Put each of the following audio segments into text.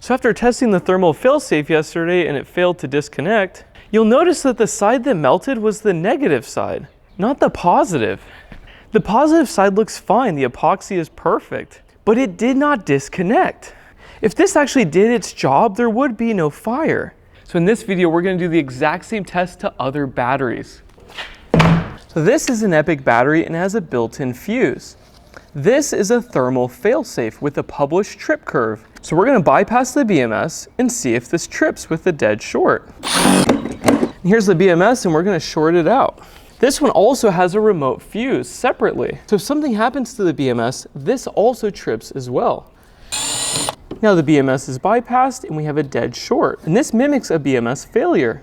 So after testing the thermal failsafe yesterday and it failed to disconnect, you'll notice that the side that melted was the negative side, not the positive. The positive side looks fine, the epoxy is perfect, but it did not disconnect. If this actually did its job, there would be no fire. So in this video, we're gonna do the exact same test to other batteries. So this is an Epic battery and has a built-in fuse. This is a thermal failsafe with a published trip curve. So we're gonna bypass the BMS and see if this trips with the dead short. And here's the BMS and we're gonna short it out. This one also has a remote fuse separately. So if something happens to the BMS, this also trips as well. Now the BMS is bypassed and we have a dead short. And this mimics a BMS failure.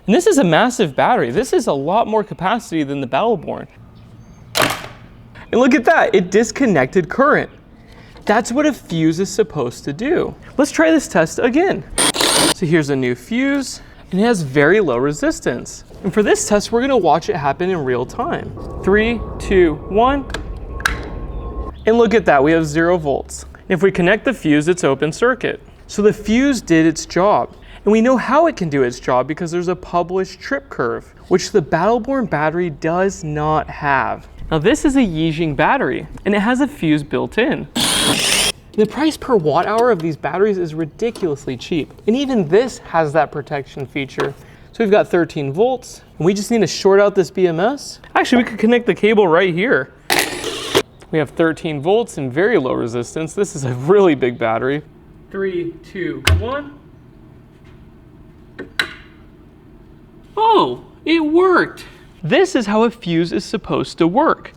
And this is a massive battery. This is a lot more capacity than the Battleborn. And look at that, it disconnected current. That's what a fuse is supposed to do. Let's try this test again. So here's a new fuse, and it has very low resistance. And for this test, we're gonna watch it happen in real time. 3, 2, 1. And look at that, we have 0 volts. If we connect the fuse, it's open circuit. So the fuse did its job. And we know how it can do its job because there's a published trip curve, which the Battleborn battery does not have. Now this is a Yijing battery, and it has a fuse built in. The price per watt hour of these batteries is ridiculously cheap, and even this has that protection feature. So we've got 13 volts, and we just need to short out this BMS. Actually, we could connect the cable right here. We have 13 volts and very low resistance. This is a really big battery. 3, 2, 1. Oh, it worked. This is how a fuse is supposed to work.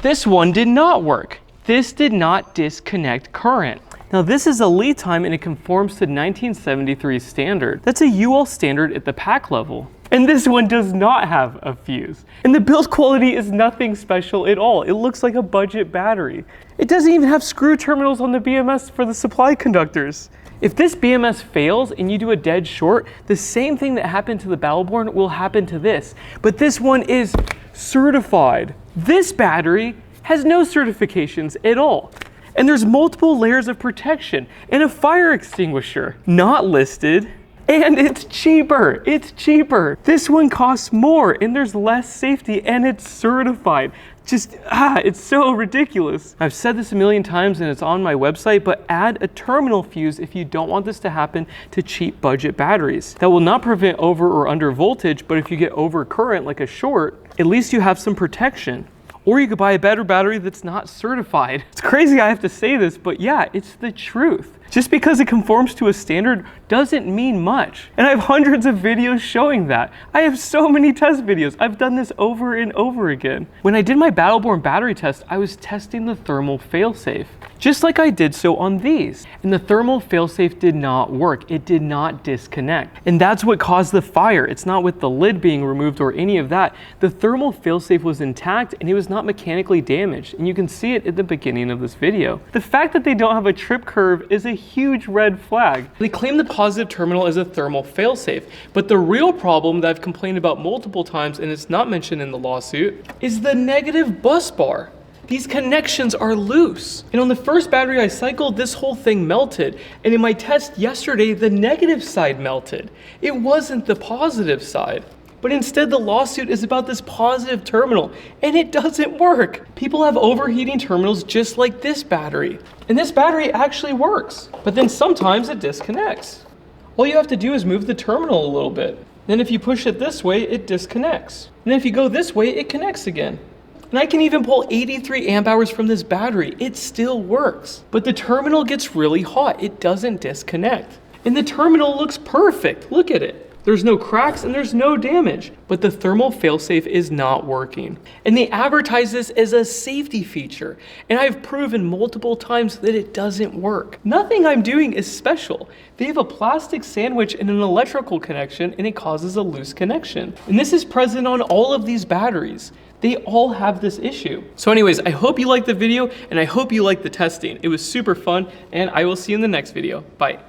This one did not work. This did not disconnect current. Now this is a lead time and it conforms to 1973 standard. That's a UL standard at the pack level. And this one does not have a fuse. And the build quality is nothing special at all. It looks like a budget battery. It doesn't even have screw terminals on the BMS for the supply conductors. If this BMS fails and you do a dead short, the same thing that happened to the Battleborn will happen to this. But this one is certified. This battery has no certifications at all. And there's multiple layers of protection and a fire extinguisher. Not listed. And it's cheaper. It's cheaper. This one costs more and there's less safety and it's certified. It's so ridiculous. I've said this a million times and it's on my website, but add a terminal fuse if you don't want this to happen to cheap budget batteries. That will not prevent over or under voltage, but if you get over current like a short, at least you have some protection. Or you could buy a better battery that's not certified. It's crazy I have to say this, but yeah, it's the truth. Just because it conforms to a standard doesn't mean much. And I have hundreds of videos showing that. I have so many test videos. I've done this over and over again. When I did my Battleborn battery test, I was testing the thermal failsafe, just like I did so on these. And the thermal failsafe did not work. It did not disconnect. And that's what caused the fire. It's not with the lid being removed or any of that. The thermal failsafe was intact and it was not mechanically damaged. And you can see it at the beginning of this video. The fact that they don't have a trip curve is a huge red flag. They claim the positive terminal is a thermal failsafe, but the real problem that I've complained about multiple times, and it's not mentioned in the lawsuit, is the negative bus bar. These connections are loose. And on the first battery I cycled, this whole thing melted. And in my test yesterday, the negative side melted. It wasn't the positive side. But instead the lawsuit is about this positive terminal, and it doesn't work. People have overheating terminals just like this battery. And this battery actually works, but then sometimes it disconnects. All you have to do is move the terminal a little bit. Then if you push it this way, it disconnects. And then if you go this way, it connects again. And I can even pull 83 amp hours from this battery. It still works. But the terminal gets really hot. It doesn't disconnect. And the terminal looks perfect. Look at it. There's no cracks and there's no damage, but the thermal failsafe is not working. And they advertise this as a safety feature, and I've proven multiple times that it doesn't work. Nothing I'm doing is special. They have a plastic sandwich and an electrical connection, and it causes a loose connection. And this is present on all of these batteries. They all have this issue. So anyways, I hope you liked the video, and I hope you liked the testing. It was super fun, and I will see you in the next video. Bye.